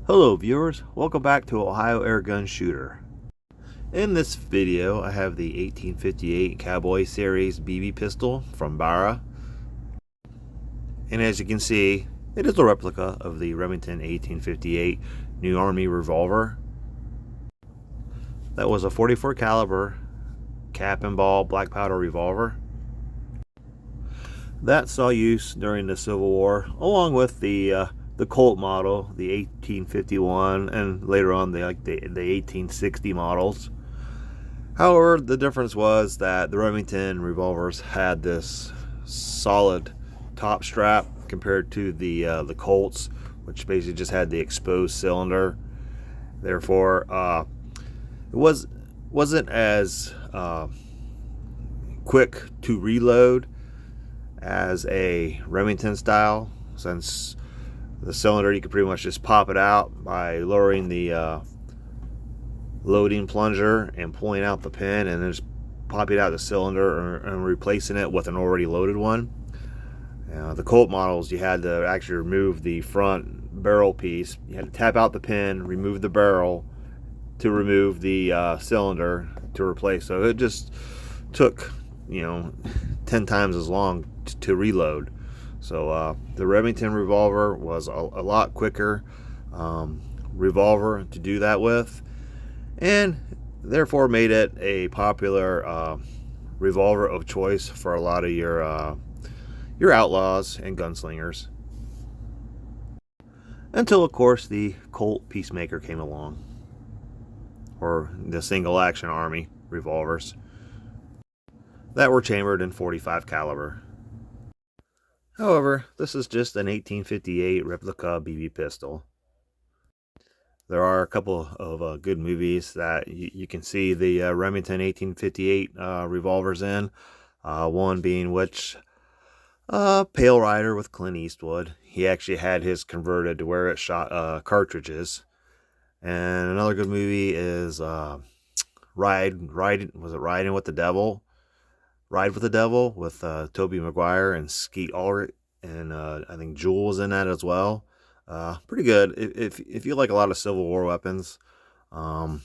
Hello viewers, welcome back to Ohio Airgun Shooter. In this video I have the 1858 Cowboy Series BB pistol from Barra. And as you can see, it is a replica of the Remington 1858 New Army revolver. That was a 44 caliber cap and ball black powder revolver that saw use during the Civil War, along with the Colt model, the 1851, and later on the 1860 models. However, the difference was that the Remington revolvers had this solid top strap compared to the Colts, which basically just had the exposed cylinder. Therefore, it wasn't as quick to reload as a Remington style, since the cylinder you could pretty much just pop it out by lowering the loading plunger and pulling out the pin, and then just popping out the cylinder and replacing it with an already loaded one. The Colt models, you had to actually remove the front barrel piece. You had to tap out the pin, remove the barrel to remove the cylinder to replace. So it just took 10 times as long to reload. So the Remington revolver was a lot quicker revolver to do that with, and therefore made it a popular revolver of choice for a lot of your outlaws and gunslingers. Until, of course, the Colt Peacemaker came along, or the single action army revolvers that were chambered in .45 caliber. However, this is just an 1858 replica BB pistol. There are a couple of good movies that you can see the Remington 1858 revolvers in. One being Pale Rider with Clint Eastwood. He actually had his converted to where it shot cartridges. And another good movie is Riding with the Devil? Ride with the Devil with Tobey Maguire and Skeet Ulrich, and I think Jewel was in that as well. Pretty good if you like a lot of Civil War weapons. That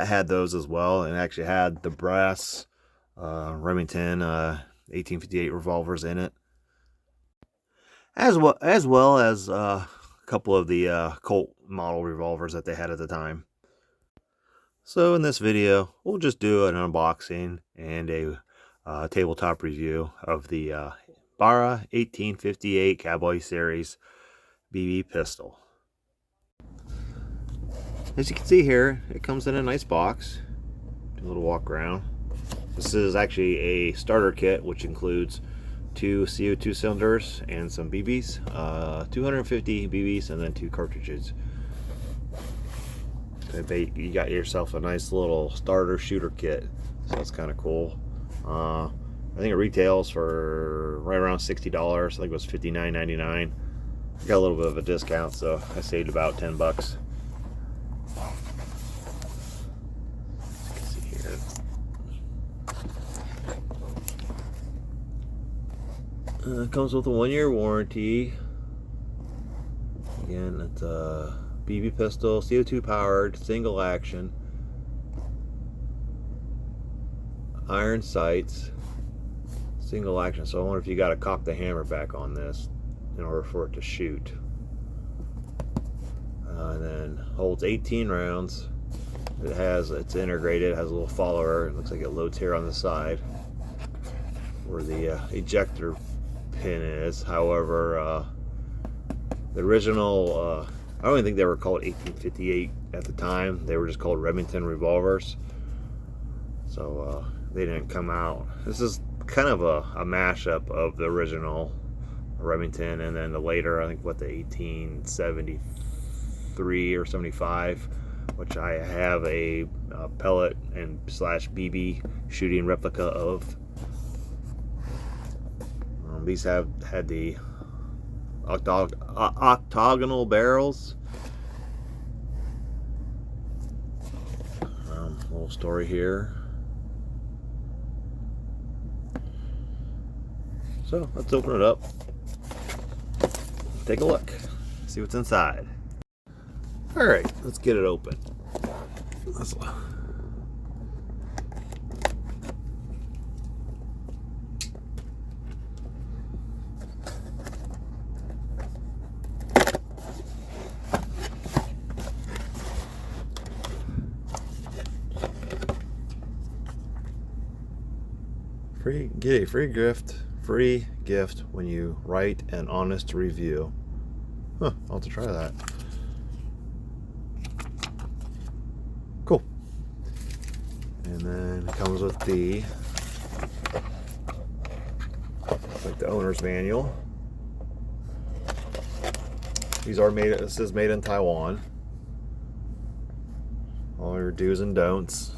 had those as well, and actually had the brass Remington 1858 revolvers in it, as well as a couple of the Colt model revolvers that they had at the time. So in this video, we'll just do an unboxing and a tabletop review of the Barra 1858 Cowboy Series BB pistol. As you can see here, it comes in a nice box. Do a little walk around. This is actually a starter kit, which includes 2 CO2 cylinders and some BBs, 250 BBs, and then 2 cartridges. You got yourself a nice little starter shooter kit, so that's kind of cool. I think it retails for right around $60. I think it was $59.99. Got a little bit of a discount, so I saved about 10 bucks. Let's see here. It comes with a 1-year warranty. Again, it's a BB pistol, CO2 powered, single action, iron sights, single action. So I wonder if you got to cock the hammer back on this in order for it to shoot. And then holds 18 rounds. It's integrated. It has a little follower. It looks like it loads here on the side where the ejector pin is. However, the original I don't even think they were called 1858 at the time. They were just called Remington revolvers. So they didn't come out. This is kind of a mashup of the original Remington and then the later, I think, the 1873 or 75, which I have a pellet and / BB shooting replica of. These had the octagonal barrels. Little story here. So let's open it up, take a look, see what's inside. All right, let's get it open. Get a free gift when you write an honest review. Huh, I'll have to try that. Cool. And then it comes with the owner's manual. These are made, this is made in Taiwan. All your do's and don'ts.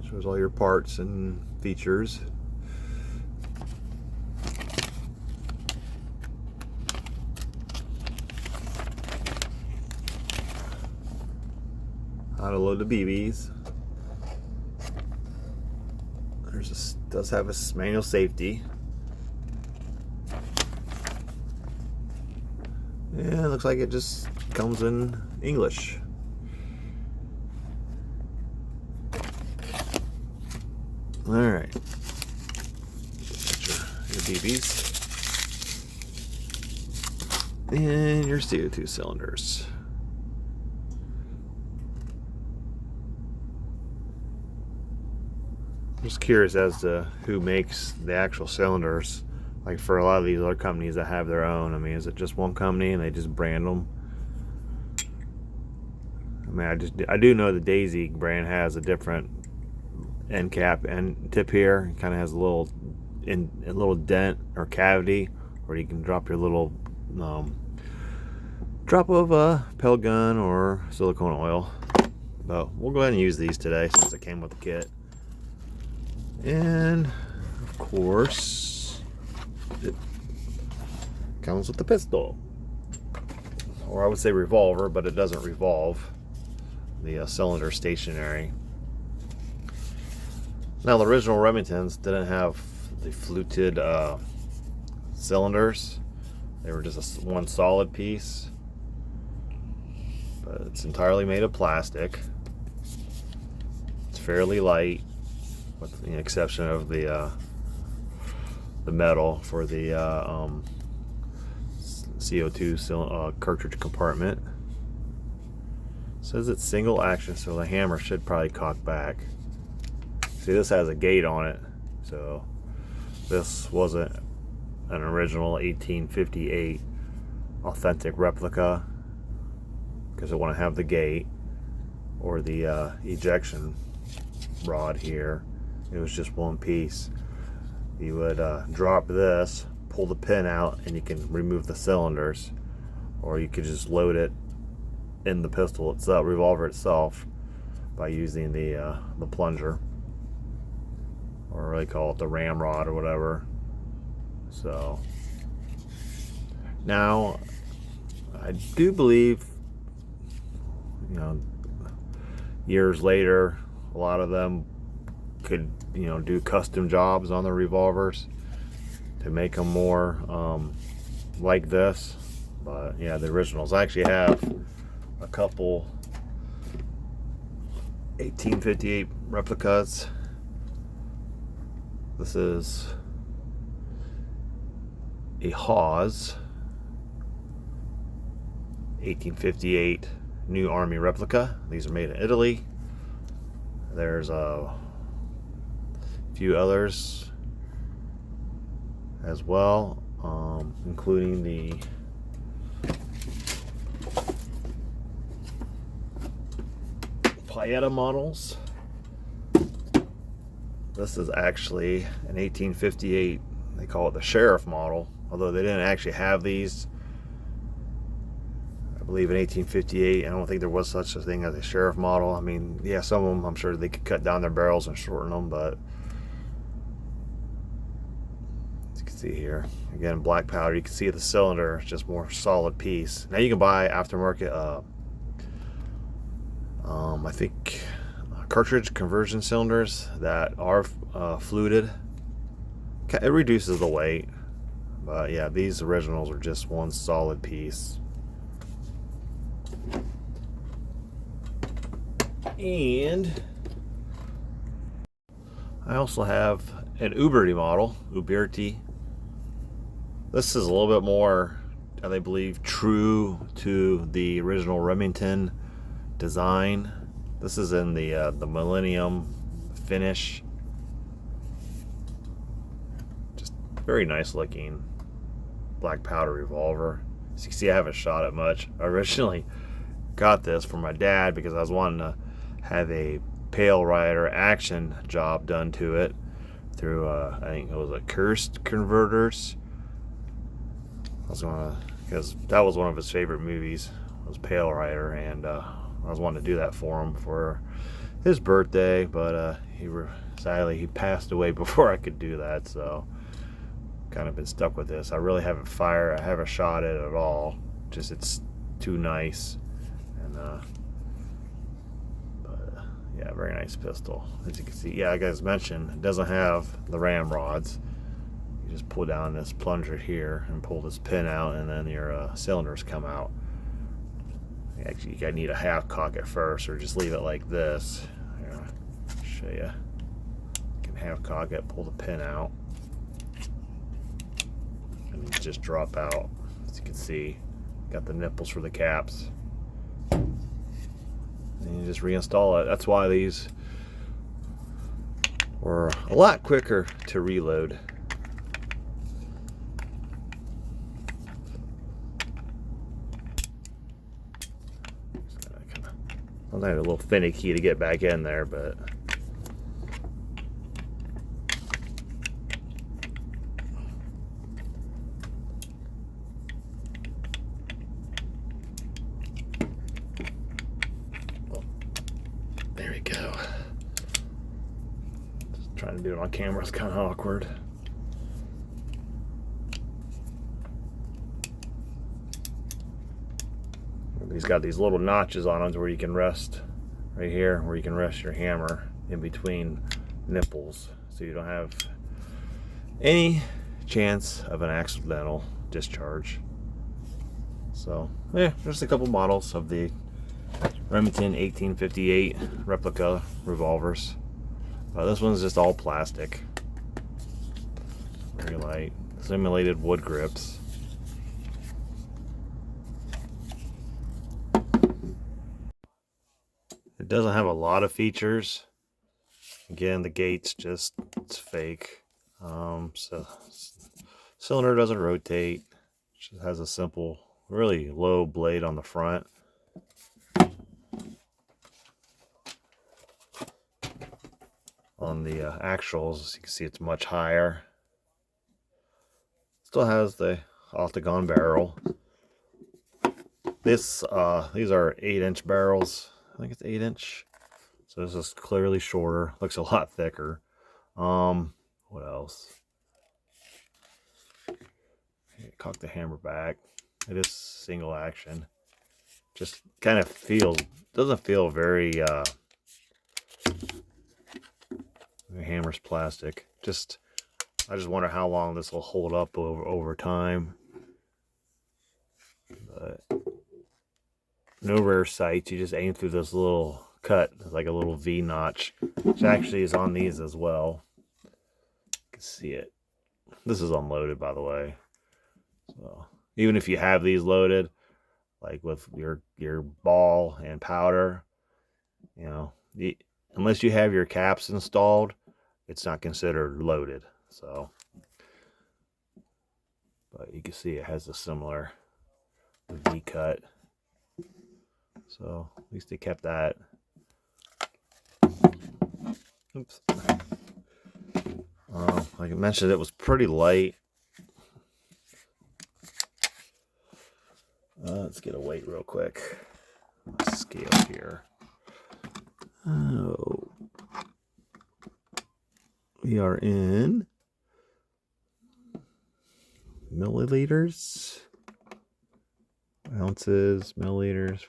Shows all your parts and features. How to load the BBs. Does have a manual safety. Yeah, it looks like it just comes in English. All right, your BBs and your CO2 cylinders. I'm just curious as to who makes the actual cylinders. Like for a lot of these other companies that have their own, I mean, is it just one company and they just brand them? I mean, I do know the Daisy brand has a different end cap and tip here. It kind of has a little dent or cavity where you can drop your little drop of pellet gun or silicone oil. But we'll go ahead and use these today since it came with the kit. And of course, it comes with the pistol, or I would say revolver, but it doesn't revolve. The cylinder stationary. Now the original Remingtons didn't have the fluted cylinders. They were just one solid piece. But it's entirely made of plastic. It's fairly light, with the exception of the metal for the CO2 cartridge compartment. It says it's single action, so the hammer should probably cock back. See, this has a gate on it, so this wasn't an original 1858 authentic replica because it wouldn't have the gate or the ejection rod here. It was just one piece. You would drop this, pull the pin out, and you can remove the cylinders, or you could just load it in the pistol itself, revolver itself, by using the plunger, or they call it the ramrod or whatever. So now I do believe, you know, years later, a lot of them could, you know, do custom jobs on the revolvers to make them more like this. But yeah, the originals. I actually have a couple 1858 replicas. This is a Hawes 1858 New Army replica. These are made in Italy. There's a few others as well, including the Pieta models. This is actually an 1858, they call it the Sheriff model, although they didn't actually have these. I believe in 1858, I don't think there was such a thing as a Sheriff model. I mean, yeah, some of them, I'm sure they could cut down their barrels and shorten them, but as you can see here, again, black powder. You can see the cylinder is just more solid piece. Now you can buy aftermarket, I think, cartridge conversion cylinders that are fluted. It reduces the weight. But yeah, these originals are just one solid piece. And I also have an Uberti model, Uberti. This is a little bit more, I believe, true to the original Remington design. This is in the Millennium finish. Just very nice looking black powder revolver. As you can see, I haven't shot it much. I originally got this for my dad because I was wanting to have a Pale Rider action job done to it through I think it was a Cursed Converters. I was gonna, because that was one of his favorite movies, was Pale Rider, and I was wanting to do that for him for his birthday, but sadly he passed away before I could do that, so kind of been stuck with this. I really haven't shot it at all. Just it's too nice, and yeah, very nice pistol. As you can see, yeah, like I mentioned, it doesn't have the ramrods. You just pull down this plunger here and pull this pin out, and then your cylinders come out. Actually, you gotta need a half cock at first, or just leave it like this. Here, I'll show you. You can half cock it, pull the pin out, and just drop out. As you can see, got the nipples for the caps. And you just reinstall it. That's why these were a lot quicker to reload. Sometimes a little finicky to get back in there, but there we go. Just trying to do it on camera is kind of awkward. He's got these little notches on them where you can rest, right here, where you can rest your hammer in between nipples, so you don't have any chance of an accidental discharge. So yeah, there's a couple models of the Remington 1858 replica revolvers. This one's just all plastic, very light, simulated wood grips. It doesn't have a lot of features. Again, the gate's just, it's fake. So cylinder doesn't rotate. It just has a simple, really low blade on the front. On the actuals, you can see it's much higher. Still has the octagon barrel. These are 8-inch barrels. I think it's 8-inch. So this is clearly shorter. Looks a lot thicker. What else? Cock the hammer back. It is single action. Just kind of doesn't feel very. The hammer's plastic. I just wonder how long this will hold up over time. But no rear sights. You just aim through this little cut, like a little V notch, which actually is on these as well. You can see it. This is unloaded, by the way. So even if you have these loaded, like with your ball and powder, you know, unless you have your caps installed, it's not considered loaded. So, but you can see it has a similar V cut. So at least they kept that. Oops. Like I mentioned, it was pretty light. Let's get a weight real quick. Scale here. Oh, we are in milliliters, ounces, milliliters,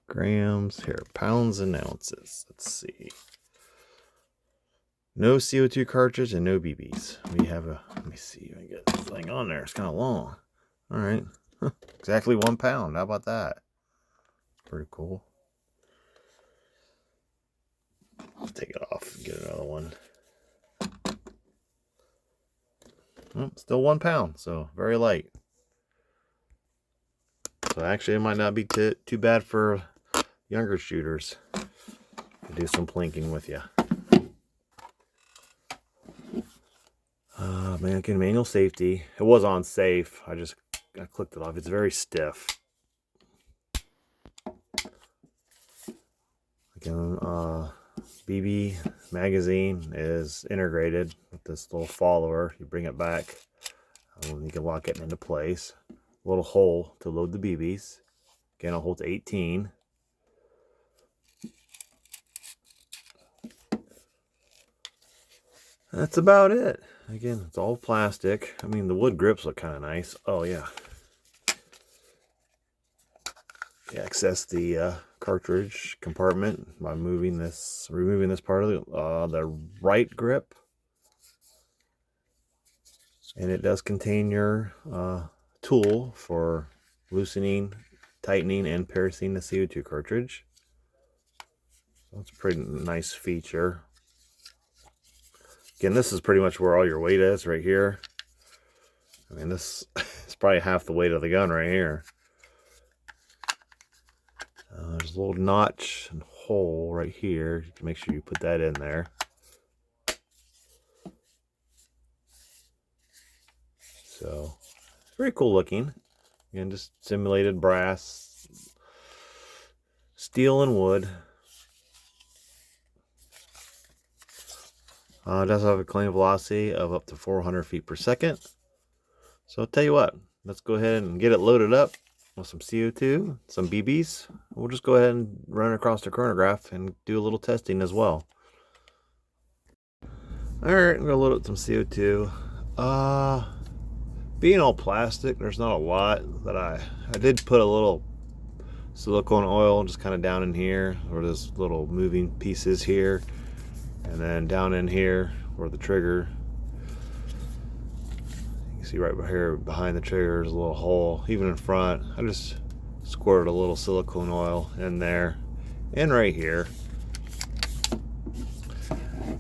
grams. Here, pounds and ounces. Let's see. No CO2 cartridge and no BBs. We have a, let me see if I can get this thing on there. It's kind of long. All right. Exactly 1 pound. How about that? Pretty cool. Let's take it off and get another one. Still 1 pound, so very light. So actually it might not be too bad for younger shooters to do some plinking with you. Man, again, manual safety. It was on safe. I clicked it off. It's very stiff. Again, BB magazine is integrated with this little follower. You bring it back, and you can lock it into place. A little hole to load the BBs. Again, it holds 18. That's about it. Again, it's all plastic. I mean, the wood grips look kind of nice. Oh yeah. You access the cartridge compartment by removing this part of the right grip, and it does contain your tool for loosening, tightening, and piercing the CO2 cartridge. That's a pretty nice feature. Again, this is pretty much where all your weight is, right here. I mean, this is probably half the weight of the gun right here. There's a little notch and hole right here. You can make sure you put that in there. So, very cool looking. Again, just simulated brass, steel, and wood. It does have a claimed velocity of up to 400 feet per second. So I'll tell you what, let's go ahead and get it loaded up with some CO2, some BBs. We'll just go ahead and run across the chronograph and do a little testing as well. Alright, I'm going to load up some CO2. Being all plastic, there's not a lot that I did put a little silicone oil just kind of down in here, or there's little moving pieces here. And then down in here where the trigger, you can see right here behind the trigger is a little hole. Even in front, I just squirted a little silicone oil in there and right here.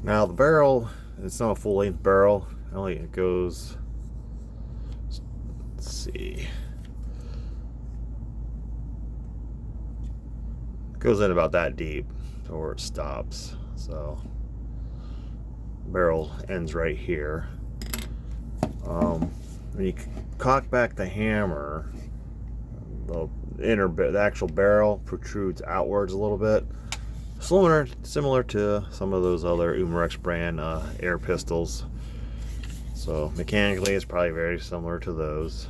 Now the barrel, it's not a full length barrel. It goes, let's see, it goes in about that deep to where it stops. So barrel ends right here. When you cock back the hammer, the actual barrel protrudes outwards a little bit, similar to some of those other Umarex brand air pistols. So mechanically, it's probably very similar to those.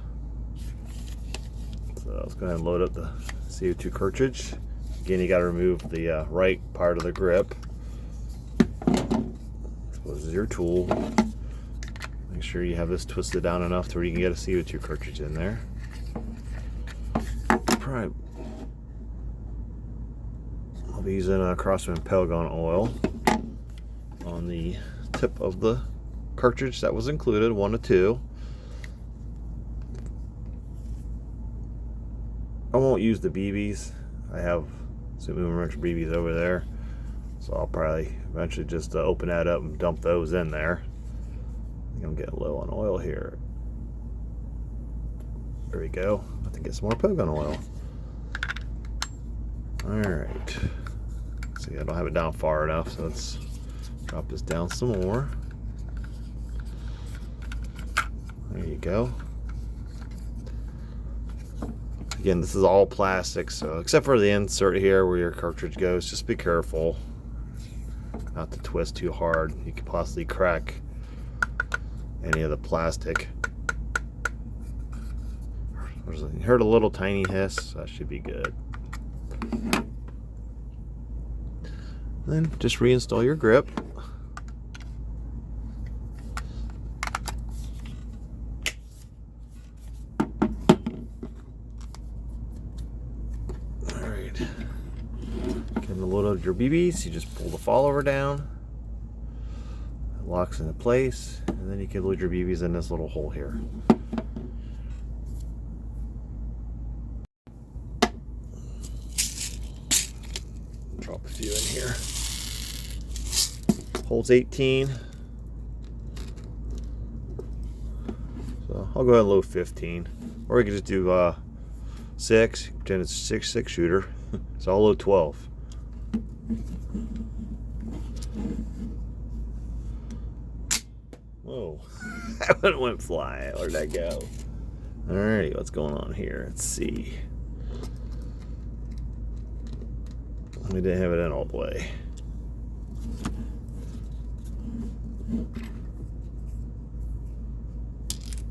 So let's go ahead and load up the CO2 cartridge. Again, you got to remove the right part of the grip. This is your tool. Make sure you have this twisted down enough to where you can get a CO2 cartridge in there. Probably, I'll be using a Craftsman Pelgon oil on the tip of the cartridge that was included, 1 to 2. I won't use the BBs. I have some Umarex BBs over there. So I'll probably eventually just open that up and dump those in there. I think I'm getting low on oil here. There we go. I have to get some more Pelgon oil. Alright. See, I don't have it down far enough, so let's drop this down some more. There you go. Again, this is all plastic, so except for the insert here where your cartridge goes, just be careful not to twist too hard. You could possibly crack any of the plastic. You heard a little tiny hiss, so that should be good. Then just reinstall your grip. Alright. Getting the load of your BBs, you just pull the follower down. locks into place, and then you can load your BBs in this little hole here. Drop a few in here. Holds 18. So I'll go ahead and load 15. Or we can just do 6, pretend it's a 6 shooter. So I'll load 12. Whoa, that one went flying. Where'd that go? Alrighty, what's going on here? Let's see. We didn't have it in all the way.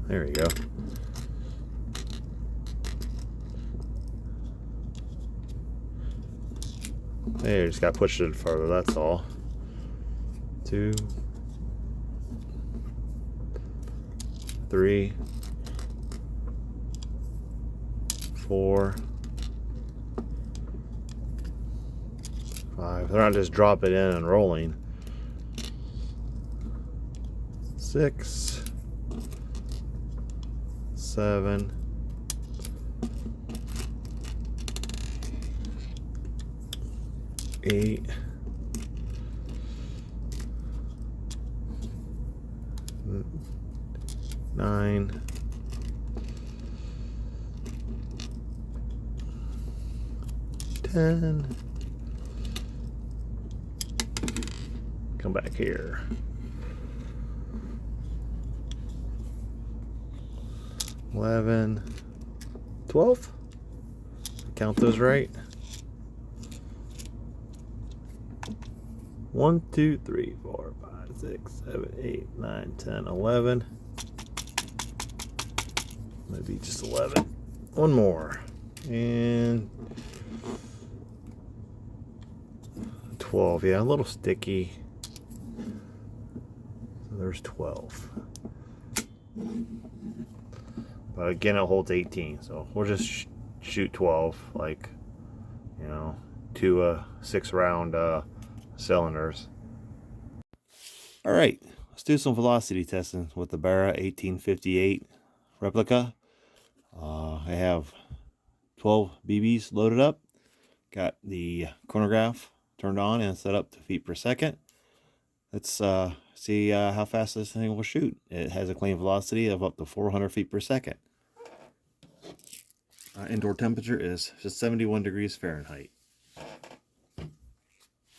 There we go. There, just got to push it further, that's all. 2, 3, 4, 5. They're not just dropping in and rolling. 6, 7, 8, 9, 10. Come back here. 11, 12. Count those right. 1, 2, 3, 4, 5, 6, 7, 8, 9, 10, 11. Maybe just 11. One more. And 12. Yeah, a little sticky. So there's 12. But again, it holds 18. So we'll just shoot 12, like, you know, 2 6-round cylinders. All right, let's do some velocity testing with the Barra 1858 replica. I have 12 BBs loaded up. Got the chronograph turned on and set up to feet per second. Let's see how fast this thing will shoot. It has a claimed velocity of up to 400 feet per second. Indoor temperature is just 71 degrees Fahrenheit.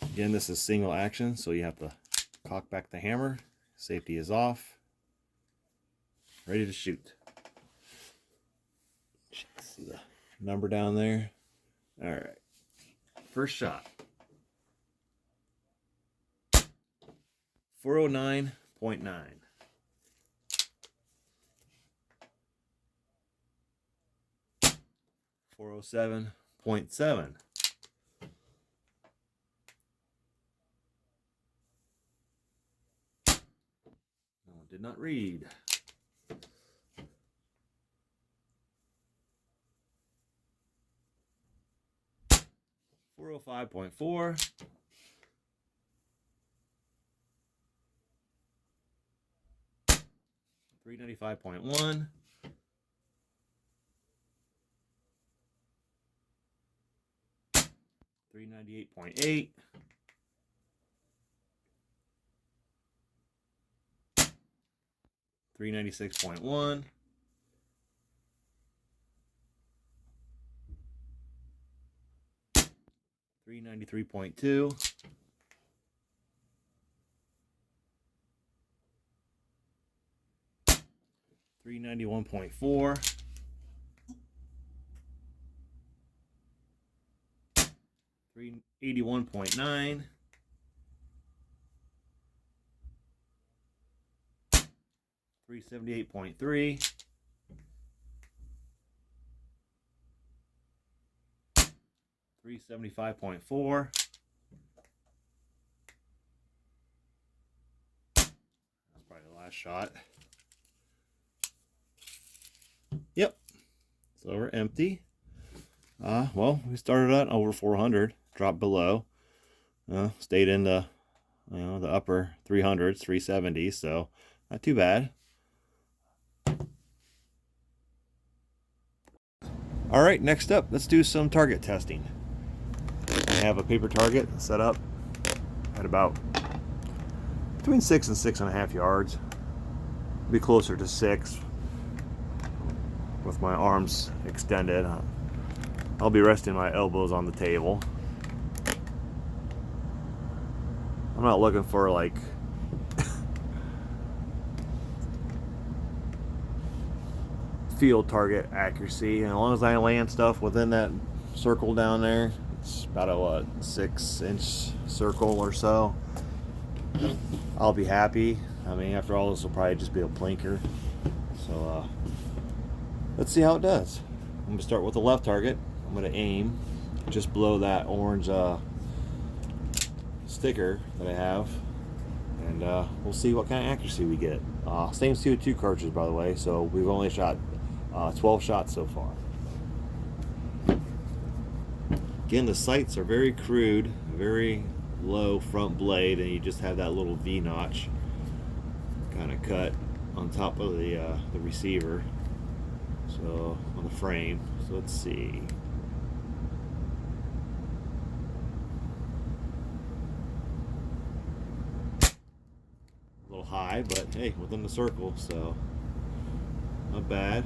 Again, this is single action, so you have to cock back the hammer. Safety is off. Ready to shoot. See the number down there? All right. First shot. 409.9. 407.7. No, did not read. 405.4. 395.1. 398.8. 396.1. 393.2. 391.4. 381.9. 378.3. 375.4. That's probably the last shot. Yep. So we're empty. Well, we started at over 400, dropped below, stayed in the You know, the upper 300s, 370s, so not too bad. All right, next up, let's do some target testing. I have a paper target set up at about between 6 and 6.5 yards. Be closer to 6 with my arms extended. I'll be resting my elbows on the table. I'm not looking for like field target accuracy, and as long as I land stuff within that circle down there, it's about a 6-inch circle or so, I'll be happy. I mean, after all, this will probably just be a blinker. So let's see how it does. I'm gonna start with the left target. I'm gonna aim just below that orange sticker that I have, and we'll see what kind of accuracy we get. Same CO2 cartridge, by the way, so we've only shot 12 shots so far. Again, the sights are very crude, very low front blade, and you just have that little V notch kind of cut on top of the receiver, so on the frame. So let's see. A little high, but hey, within the circle, so not bad.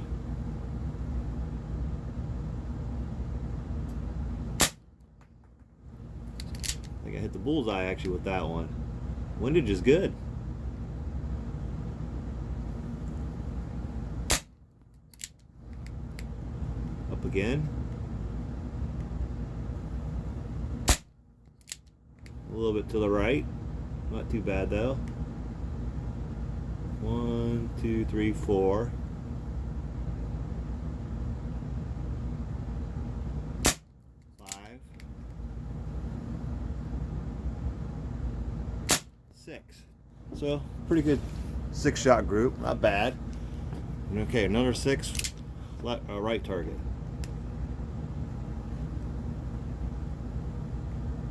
I think I hit the bullseye actually with that one. Windage is good. Up again. A little bit to the right. Not too bad though. 1, 2, 3, 4. 5. 6. So pretty good 6-shot group, not bad. Okay, another 6 right target.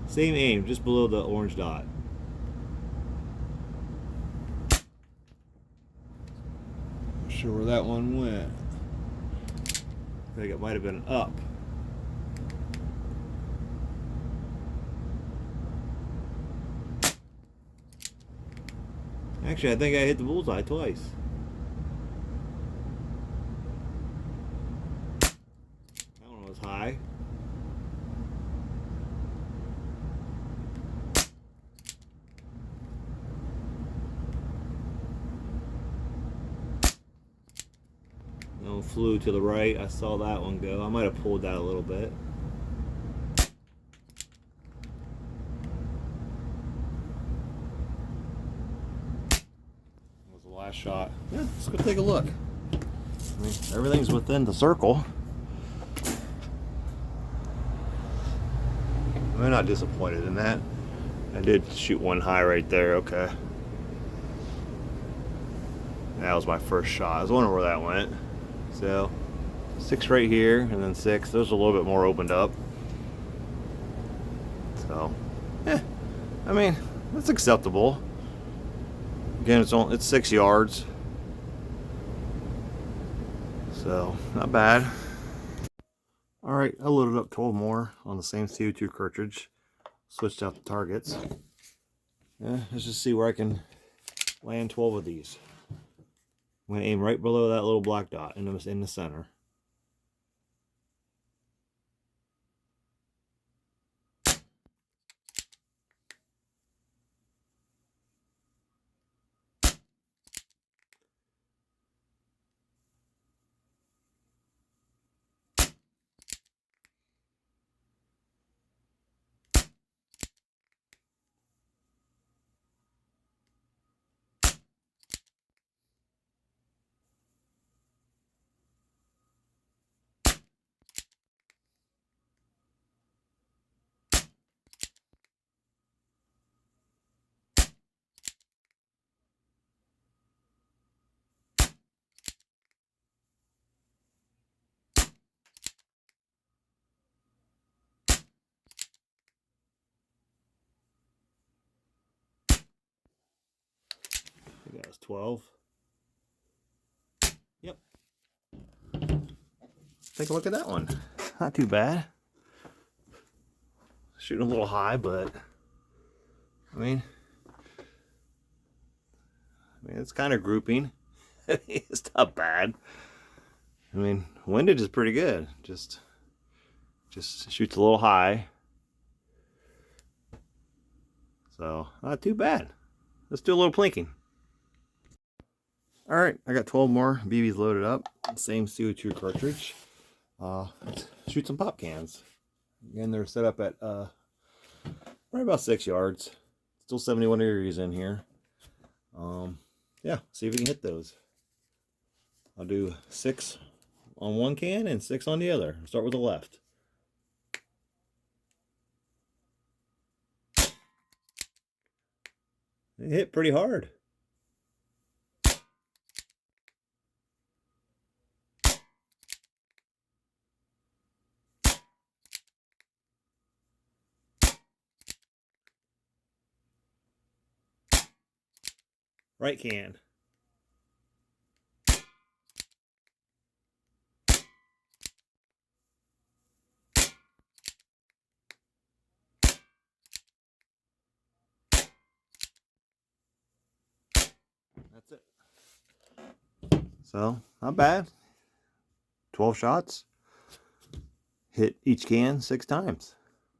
Same aim, just below the orange dot. Not sure where that one went. I think it might have been up. Actually, I think I hit the bullseye twice. That one was high. That one flew to the right. I saw that one go. I might have pulled that a little bit. Last shot. Yeah, let's go take a look. I mean, everything's within the circle. I'm not disappointed in that. I did shoot one high right there. Okay. That was my first shot. I was wondering where that went. So 6 right here, and then 6. Those are a little bit more opened up. So, I mean, that's acceptable. Again, it's 6 yards, so not bad. All right, I loaded up 12 more on the same CO2 cartridge. Switched out the targets. Yeah, let's just see where I can land 12 of these. I'm gonna aim right below that little black dot in the center. That was 12. Yep. Take a look at that one. Not too bad. Shooting a little high, but I mean it's kind of grouping. It's not bad. I mean, windage is pretty good. Just shoots a little high. So not too bad. Let's do a little plinking. All right, I got 12 more BBs loaded up. Same CO2 cartridge. Let's shoot some pop cans. Again, they're set up at right about 6 yards. Still 71 degrees in here. Yeah, see if we can hit those. I'll do 6 on one can and 6 on the other. I'll start with the left. It hit pretty hard. Right can. That's it. So, not bad. 12 shots. Hit each can 6 times.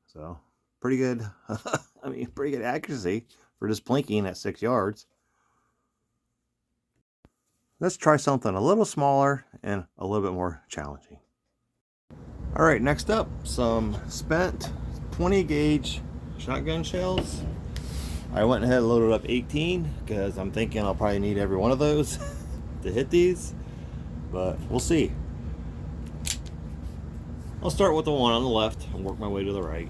So, pretty good. I mean, pretty good accuracy for just plinking at 6 yards. Let's try something a little smaller and a little bit more challenging. All right, next up, some spent 20 gauge shotgun shells. I went ahead and loaded up 18 because I'm thinking I'll probably need every one of those to hit these, but we'll see. I'll start with the one on the left and work my way to the right.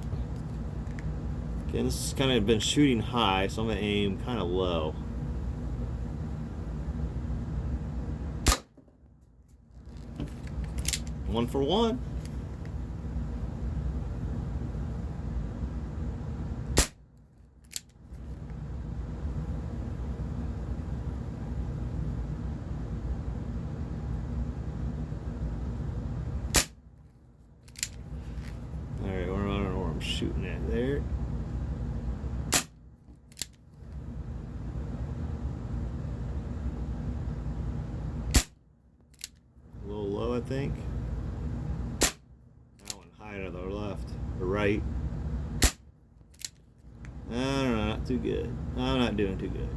Again, this has kind of been shooting high, so I'm gonna aim kind of low. One for one. Alright, I don't know where I'm shooting at there. A little low, I think. That one high to the left, or right. I don't know, not too good. I'm not doing too good.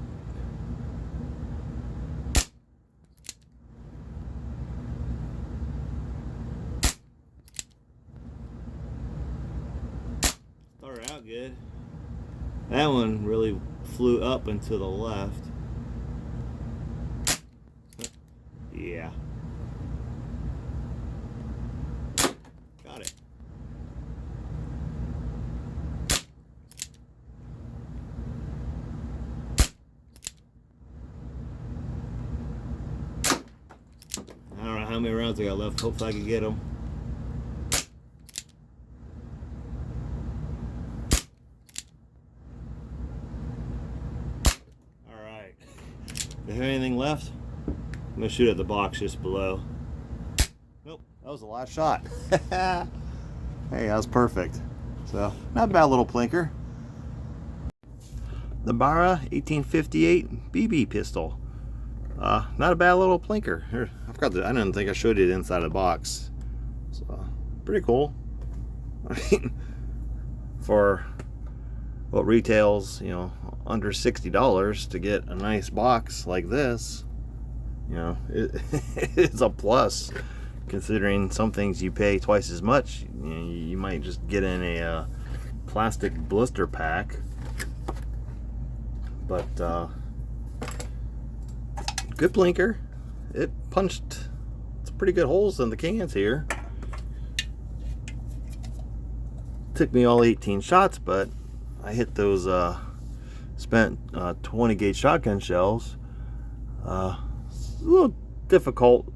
Started out good. That one really flew up and to the left. Yeah. Got it. I don't know how many rounds I got left. Hopefully I can get them. Alright. If I have anything left, I'm going to shoot at the box just below. Nope, that was the last shot. Hey, that was perfect. So, not a bad little plinker. The Barra 1858 BB pistol. Not a bad little plinker. Here, I've got the. I didn't think I showed it inside the box. So, pretty cool. I mean, for what retails, you know, under $60 to get a nice box like this, you know, it's a plus. Considering some things you pay twice as much, you know, you might just get in a plastic blister pack. But good blinker. It punched some pretty good holes in the cans here. Took me all 18 shots, but I hit those spent 20 gauge shotgun shells. A little difficult,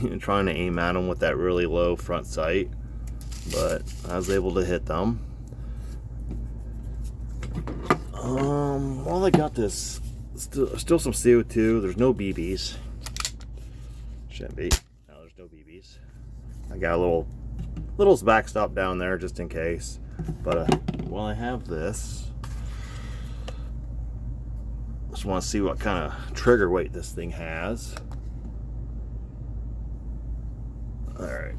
you know, trying to aim at them with that really low front sight, but I was able to hit them. While I got this Still some CO2. There's no BBs. Shouldn't be. No, there's no BBs. I got a little backstop down there just in case. But while I have this, just want to see what kind of trigger weight this thing has. All right.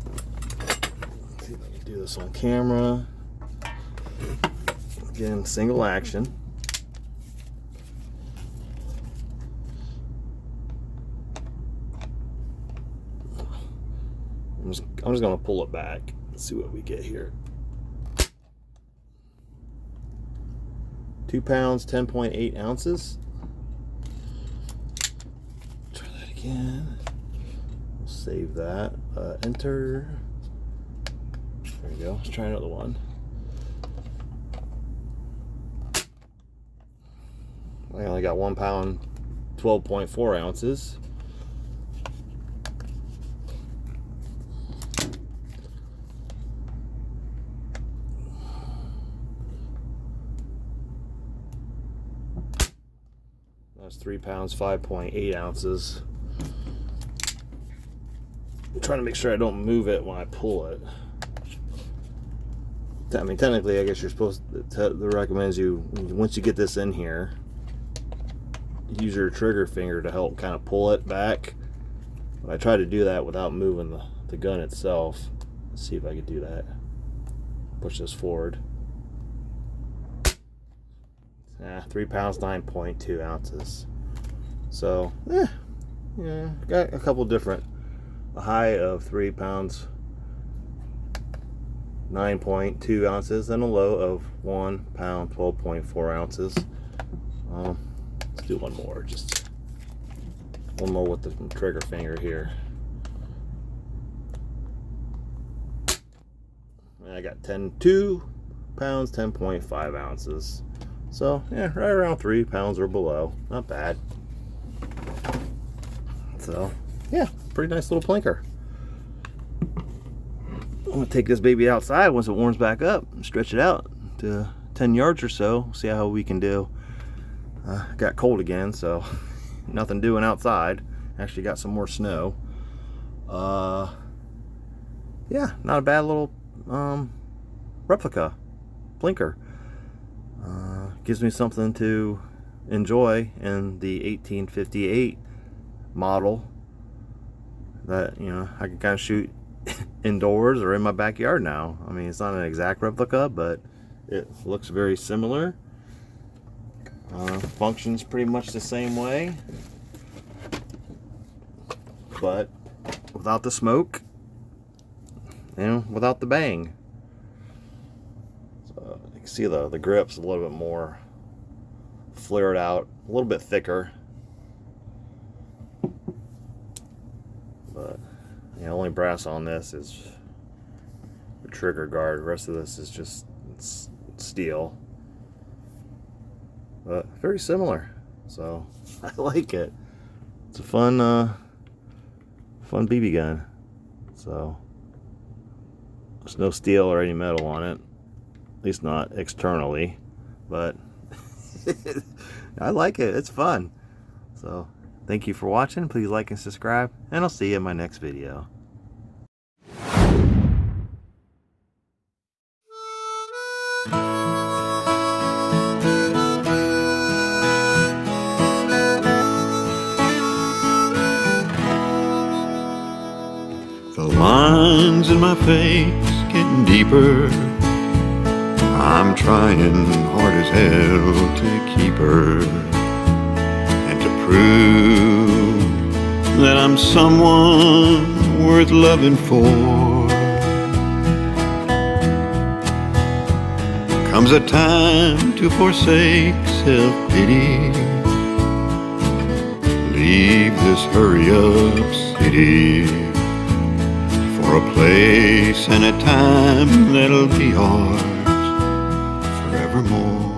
Let's see if I can do this on camera. Again, single action. I'm just going to pull it back and see what we get here. 2 pounds, 10.8 ounces. Try that again. We'll save that. Enter. There we go. Let's try another one. I only got 1 pound, 12.4 ounces. That's 3 pounds, 5.8 ounces. I'm trying to make sure I don't move it when I pull it. I mean, technically, I guess you're supposed to, it recommends you, once you get this in here, use your trigger finger to help kind of pull it back. But I try to do that without moving the gun itself. Let's see if I can do that. Push this forward. 3 pounds, 9.2 ounces. So, yeah, got a couple different. A high of 3 pounds, 9.2 ounces, and a low of 1 pound, 12.4 ounces. Let's do one more, just one more with the trigger finger here. And I got 2 pounds, 10.5 ounces. So, yeah, right around 3 pounds or below. Not bad. So, yeah, pretty nice little plinker. I'm going to take this baby outside once it warms back up and stretch it out to 10 yards or so. See how we can do. Got cold again, so nothing doing outside. Actually got some more snow. Yeah, not a bad little replica blinker. Gives me something to enjoy in the 1858 model that, you know, I can kind of shoot indoors or in my backyard now. I mean, it's not an exact replica, but it looks very similar. Functions pretty much the same way, but without the smoke and without the bang. So you can see the grip's a little bit more flared out, a little bit thicker. But the only brass on this is the trigger guard. The rest of this is just steel. But very similar, so I like it. It's a fun BB gun. So there's no steel or any metal on it, at least not externally. But I like it. It's fun. So thank you for watching. Please like and subscribe, and I'll see you in my next video. The lines in my face getting deeper. I'm trying hard as hell to keep her, and to prove that I'm someone worth loving for. Comes a time to forsake self-pity, leave this hurry-up city for a place and a time that'll be ours forevermore.